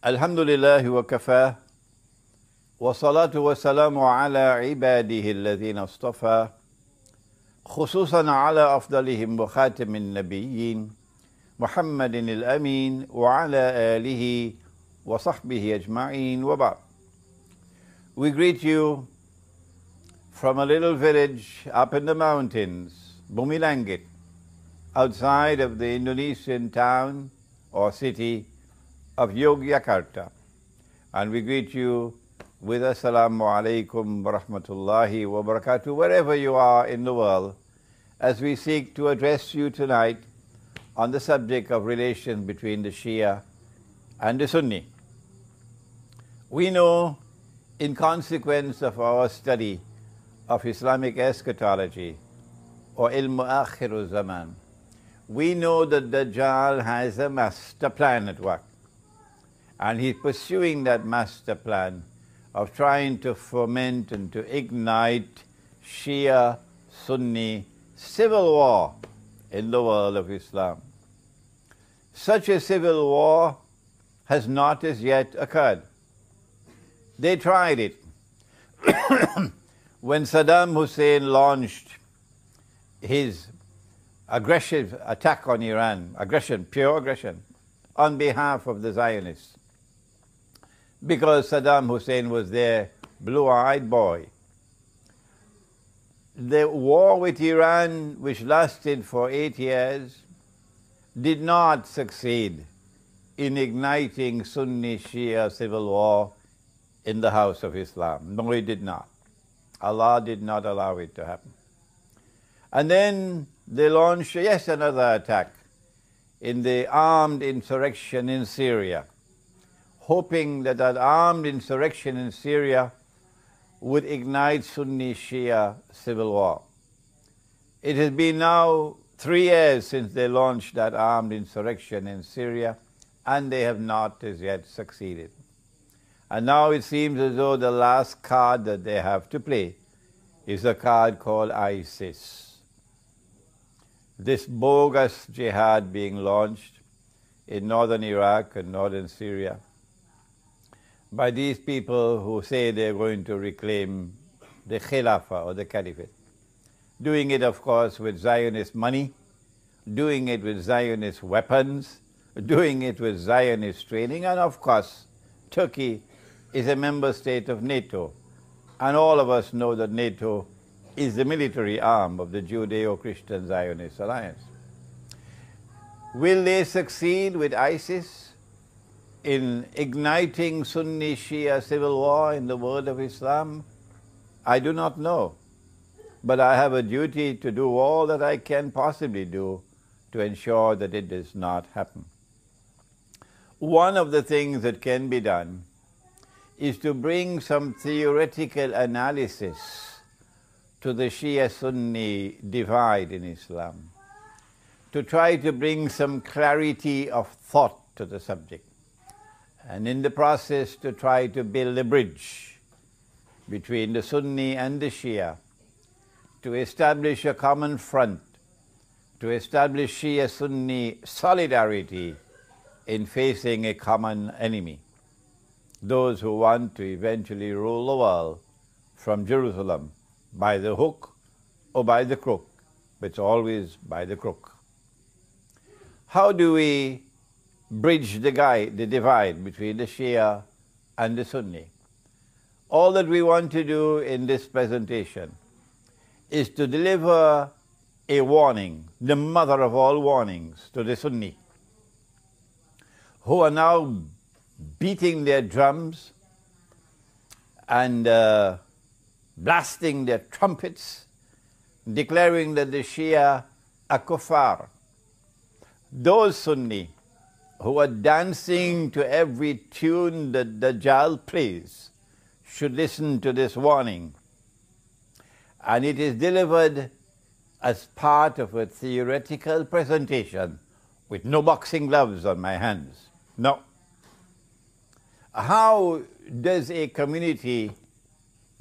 Alhamdulillah wa kafa wa salatu wa salamu ala ibadihi alladhina istafa khususan ala afdalihim wa khatamin nabiyyin Muhammadin al-amin wa ala alihi wa sahbihi ajma'in wa ba'd. We greet you from a little village up in the mountains, Bumilangit, outside of the Indonesian town or city of Yogyakarta. And we greet you with Assalamu alaikum wa rahmatullahi wa barakatuh, wherever you are in the world, as we seek to address you tonight on the subject of relations between the Shia and the Sunni. We know, in consequence of our study of Islamic eschatology or ilm akhiru zaman, we know that Dajjal has a master plan at work. And he's pursuing that master plan of trying to foment and to ignite Shia-Sunni civil war in the world of Islam. Such a civil war has not as yet occurred. They tried it. When Saddam Hussein launched his aggressive attack on Iran, pure aggression, on behalf of the Zionists, because Saddam Hussein was their blue-eyed boy. The war with Iran, which lasted for 8 years, did not succeed in igniting Sunni-Shia civil war in the house of Islam. No, it did not. Allah did not allow it to happen. And then they launched yet another attack in the armed insurrection in Syria, hoping that that armed insurrection in Syria would ignite Sunni-Shia civil war. It has been now 3 years since they launched that armed insurrection in Syria, and they have not as yet succeeded. And now it seems as though the last card that they have to play is a card called ISIS. This bogus jihad being launched in northern Iraq and northern Syria by these people who say they're going to reclaim the Khilafah or the Caliphate. Doing it, of course, with Zionist money, doing it with Zionist weapons, doing it with Zionist training, and of course, Turkey is a member state of NATO, and all of us know that NATO is the military arm of the Judeo-Christian Zionist alliance. Will they succeed with ISIS in igniting Sunni-Shia civil war in the world of Islam? I do not know, but I have a duty to do all that I can possibly do to ensure that it does not happen. One of the things that can be done is to bring some theoretical analysis to the Shia-Sunni divide in Islam, to try to bring some clarity of thought to the subject, and in the process to try to build a bridge between the Sunni and the Shia, to establish a common front, to establish Shia-Sunni solidarity in facing a common enemy, those who want to eventually rule the world from Jerusalem by the hook or by the crook, but it's always by the crook. How do we bridge the divide between the Shia and the Sunni? All that we want to do in this presentation is to deliver a warning, the mother of all warnings, to the Sunni, who are now beating their drums and blasting their trumpets, declaring that the Shia are kuffar. Those Sunni who are dancing to every tune that Dajjal plays should listen to this warning. And it is delivered as part of a theoretical presentation with no boxing gloves on my hands. No. How does a community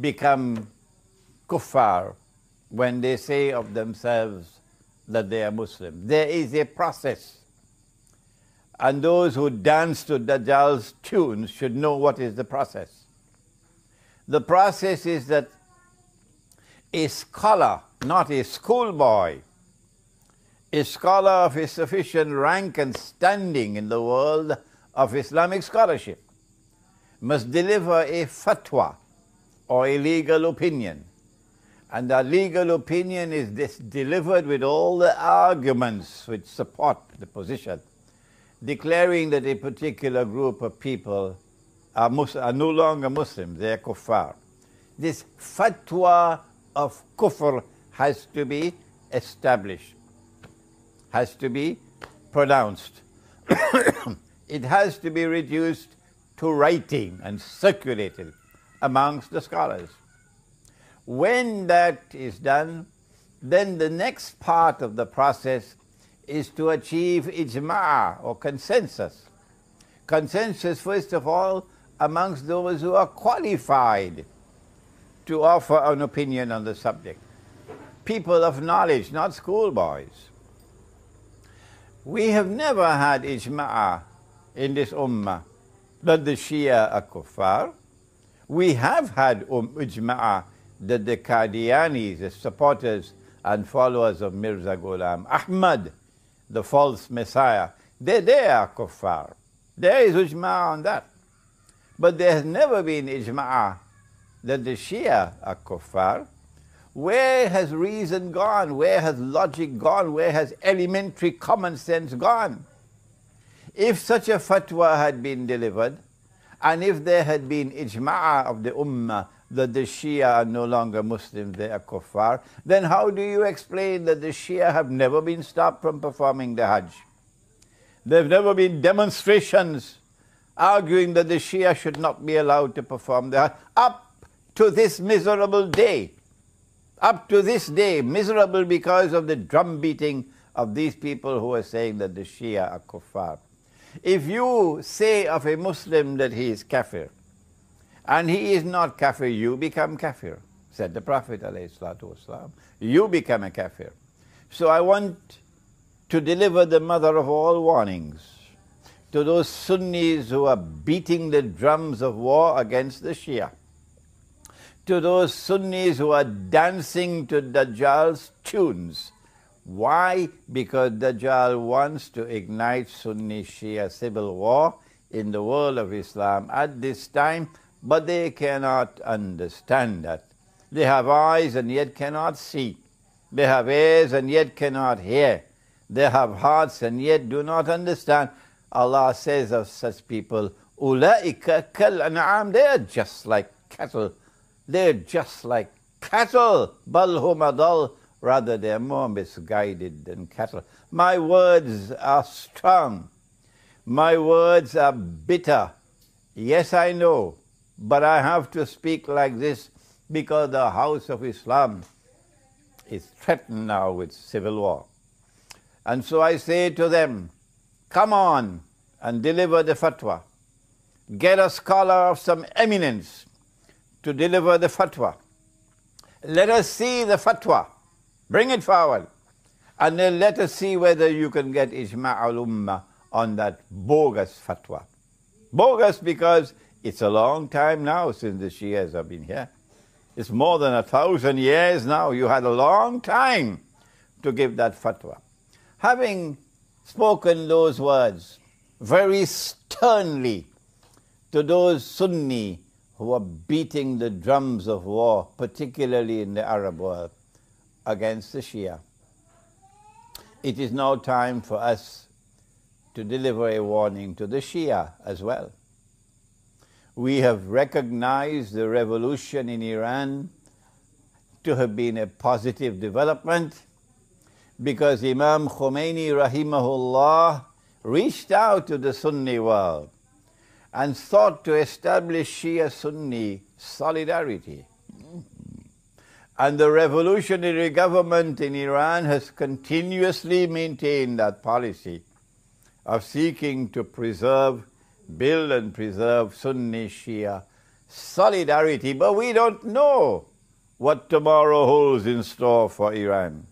become kuffar when they say of themselves that they are Muslim? There is a process. and those who dance to Dajjal's tunes should know what is the process. The process is that a scholar, not a schoolboy, a scholar of a sufficient rank and standing in the world of Islamic scholarship, must deliver a fatwa or a legal opinion. And that legal opinion is delivered with all the arguments which support the position, declaring that a particular group of people are no longer Muslims, they are kuffar. This fatwa of kufr has to be established, has to be pronounced. It has to be reduced to writing and circulated amongst the scholars. When that is done, then the next part of the process is to achieve ijma' or consensus. Consensus, first of all, amongst those who are qualified to offer an opinion on the subject. People of knowledge, not schoolboys. We have never had ijma' in this ummah that the Shia are kuffar. We have had ijma' that the Qadianis, the supporters and followers of Mirza Ghulam Ahmad, the false messiah, they are kuffar. There is ijma' on that. But there has never been ijma' that the Shia are kuffar. Where has reason gone? Where has logic gone? Where has elementary common sense gone? If such a fatwa had been delivered, and if there had been ijma' of the ummah that the Shia are no longer Muslims, they are kuffar, then how do you explain that the Shia have never been stopped from performing the Hajj? There have never been demonstrations arguing that the Shia should not be allowed to perform the Hajj. Up to this miserable day, up to this day, miserable because of the drum beating of these people who are saying that the Shia are kuffar. If you say of a Muslim that he is kafir, and he is not kafir, you become kafir, said the Prophet ﷺ. You become a kafir. So I want to deliver the mother of all warnings to those Sunnis who are beating the drums of war against the Shia, to those Sunnis who are dancing to Dajjal's tunes. Why? Because Dajjal wants to ignite Sunni-Shia civil war in the world of Islam at this time, but they cannot understand that. They have eyes and yet cannot see. They have ears and yet cannot hear. They have hearts and yet do not understand. Allah says of such people, "Ulaika kal an'am," they are just like cattle. They're just like cattle. Bal hum adal, rather they are more misguided than cattle. My words are strong. My words are bitter. Yes, I know, but I have to speak like this because the house of Islam is threatened now with civil war. And so I say to them, come on and deliver the fatwa. Get a scholar of some eminence to deliver the fatwa. Let us see the fatwa. Bring it forward. And then let us see whether you can get ijma' al-ummah on that bogus fatwa. Bogus because it's a long time now since the Shias have been here. It's more than 1,000 years now. You had a long time to give that fatwa. Having spoken those words very sternly to those Sunni who are beating the drums of war, particularly in the Arab world, against the Shia, it is now time for us to deliver a warning to the Shia as well. We have recognized the revolution in Iran to have been a positive development because Imam Khomeini rahimahullah reached out to the Sunni world and sought to establish Shia-Sunni solidarity. And the revolutionary government in Iran has continuously maintained that policy of seeking to build and preserve Sunni-Shia solidarity. But we don't know what tomorrow holds in store for Iran.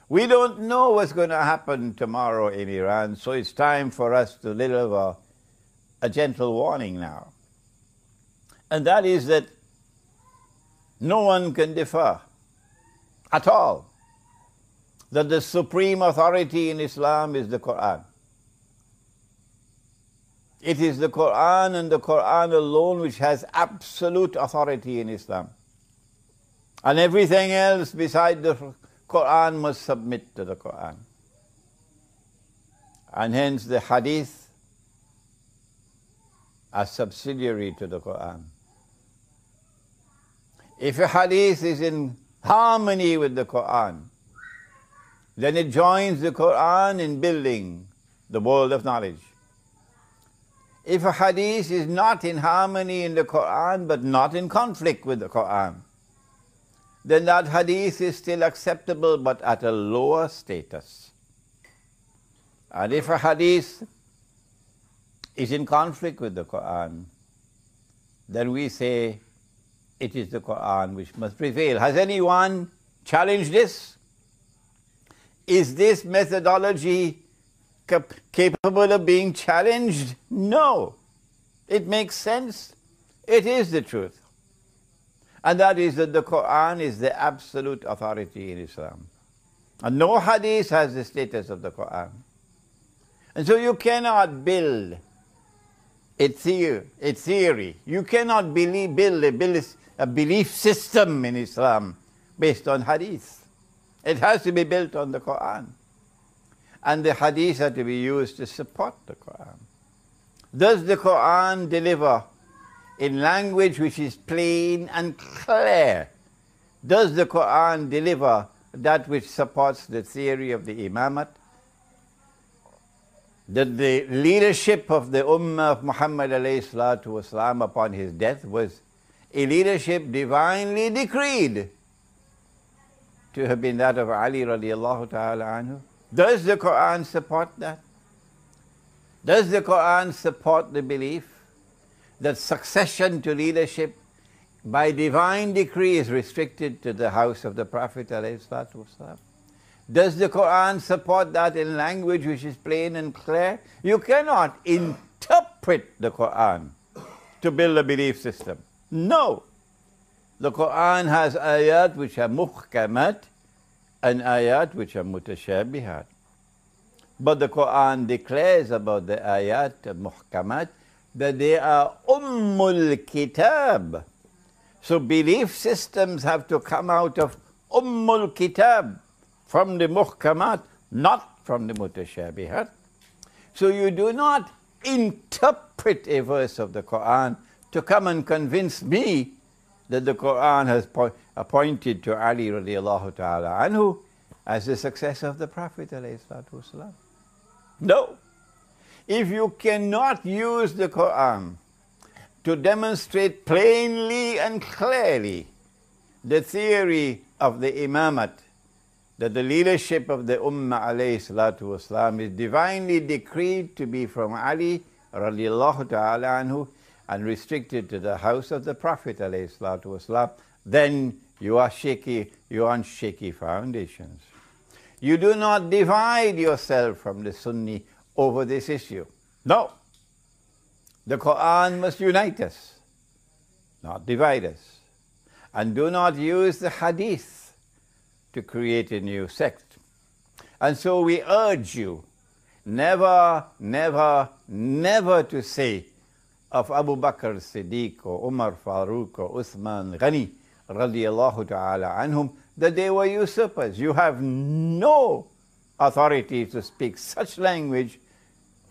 We don't know what's going to happen tomorrow in Iran, so it's time for us to deliver a gentle warning now. And that is that no one can differ at all that the supreme authority in Islam is the Quran. It is the Quran and the Quran alone which has absolute authority in Islam. And everything else beside the Quran must submit to the Quran. And hence the hadith are subsidiary to the Quran. If a hadith is in harmony with the Quran, then it joins the Quran in building the world of knowledge. If a hadith is not in harmony in the Quran but not in conflict with the Quran, then that hadith is still acceptable but at a lower status. And if a hadith is in conflict with the Quran, then we say it is the Quran which must prevail. Has anyone challenged this? Is this methodology capable of being challenged? No. It makes sense. It is the truth. And that is that the Quran is the absolute authority in Islam. And no hadith has the status of the Quran. And so you cannot build a theory. You cannot build a belief system in Islam based on hadith. It has to be built on the Quran. And the hadith are to be used to support the Quran. Does the Quran deliver in language which is plain and clear? Does the Quran deliver that which supports the theory of the Imamat? That the leadership of the Ummah of Muhammad alayhi salatu wasalam upon his death was a leadership divinely decreed to have been that of Ali radiallahu ta'ala anhu? Does the Quran support that? Does the Quran support the belief that succession to leadership by divine decree is restricted to the house of the Prophet alayhi salatu wasalam? Does the Quran support that in language which is plain and clear? You cannot interpret the Quran to build a belief system. No. The Quran has ayat which are muhkamat and ayat which are mutashabihat. But the Quran declares about the ayat muhkamat that they are ummul kitab. So belief systems have to come out of ummul kitab, from the muhkamat, not from the mutashabihat. So you do not interpret a verse of the Quran to come and convince me that the Quran has appointed to Ali radiallahu ta'ala anhu as the successor of the Prophet alayhi salatu wasalam. No. If you cannot use the Quran to demonstrate plainly and clearly the theory of the imamat, that the leadership of the Ummah alayhi salatu wasalam is divinely decreed to be from Ali radiallahu ta'ala anhu and restricted to the house of the Prophet alayhi salatu wasalam, then you are shaky, you are on shaky foundations. You do not divide yourself from the Sunni over this issue. No. The Quran must unite us, not divide us. And do not use the hadith to create a new sect. And so we urge you never, never, never to say of Abu Bakr Siddiq or Umar Farooq or Uthman Ghani radiallahu ta'ala anhum that they were usurpers. You have no authority to speak such language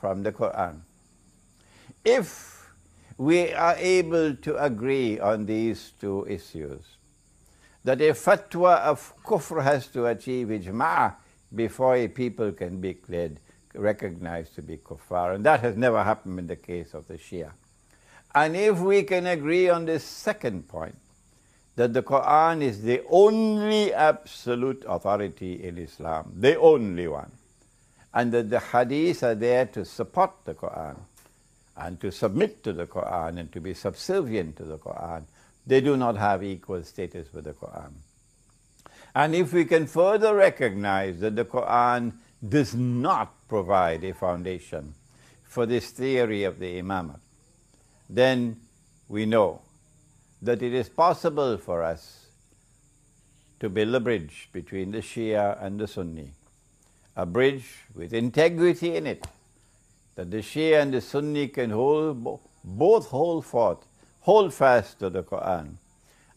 from the Quran. If we are able to agree on these two issues, that a fatwa of kufr has to achieve ijma' before a people can be recognized to be kuffar, and that has never happened in the case of the Shia. And if we can agree on this second point, that the Quran is the only absolute authority in Islam, the only one, and that the hadiths are there to support the Quran and to submit to the Quran and to be subservient to the Quran, they do not have equal status with the Quran. And if we can further recognize that the Quran does not provide a foundation for this theory of the Imamate, then we know that it is possible for us to build a bridge between the Shia and the Sunni, a bridge with integrity in it, that the Shia and the Sunni can both hold fast to the Quran,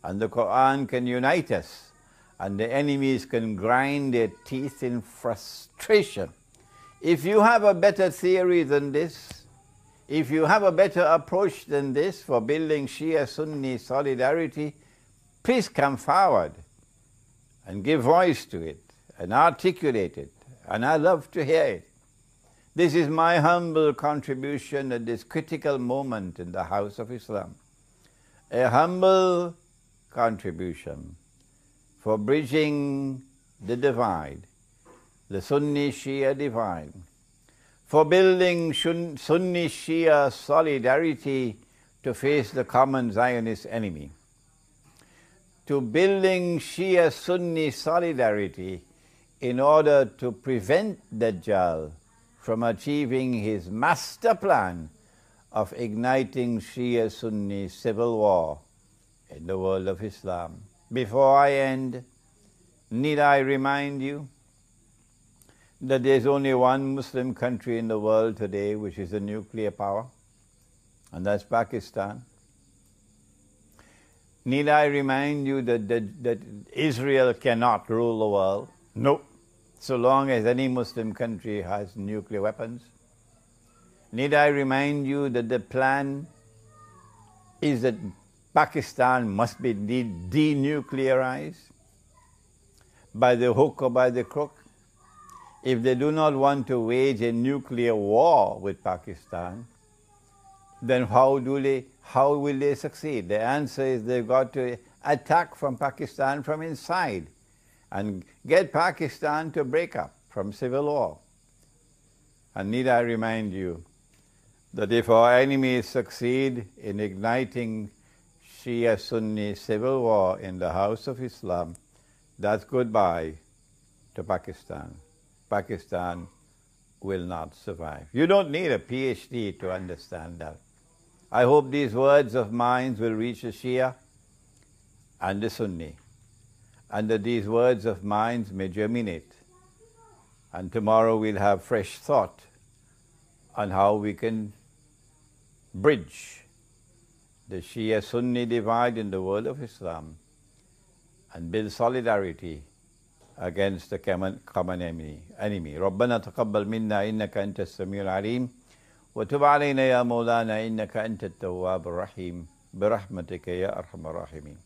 and the Quran can unite us, and the enemies can grind their teeth in frustration. If you have a better theory than this, if you have a better approach than this for building Shia-Sunni solidarity, please come forward and give voice to it and articulate it, and I love to hear it. This is my humble contribution at this critical moment in the House of Islam. A humble contribution for bridging the divide, the Sunni-Shia divide, for building Sunni-Shia solidarity to face the common Zionist enemy, to building Shia-Sunni solidarity in order to prevent Dajjal from achieving his master plan of igniting Shia-Sunni civil war in the world of Islam. Before I end, need I remind you that there's only one Muslim country in the world today which is a nuclear power, and that's Pakistan. Need I remind you that Israel cannot rule the world? No, so long as any Muslim country has nuclear weapons. Need I remind you that the plan is that Pakistan must be denuclearized by the hook or by the crook? If they do not want to wage a nuclear war with Pakistan, then how will they succeed? The answer is they've got to attack from Pakistan from inside and get Pakistan to break up from civil war. And need I remind you that if our enemies succeed in igniting Shia-Sunni civil war in the House of Islam, that's goodbye to Pakistan. Pakistan will not survive. You don't need a PhD to understand that. I hope these words of mine will reach the Shia and the Sunni, and that these words of mine may germinate. And tomorrow we'll have fresh thought on how we can bridge the Shia-Sunni divide in the world of Islam and build solidarity against the common enemy. ربنا تقبل منا إنك أنت السميع العليم وتب علينا يا مولانا إنك أنت التواب الرحيم برحمتك يا أرحم الراحمين.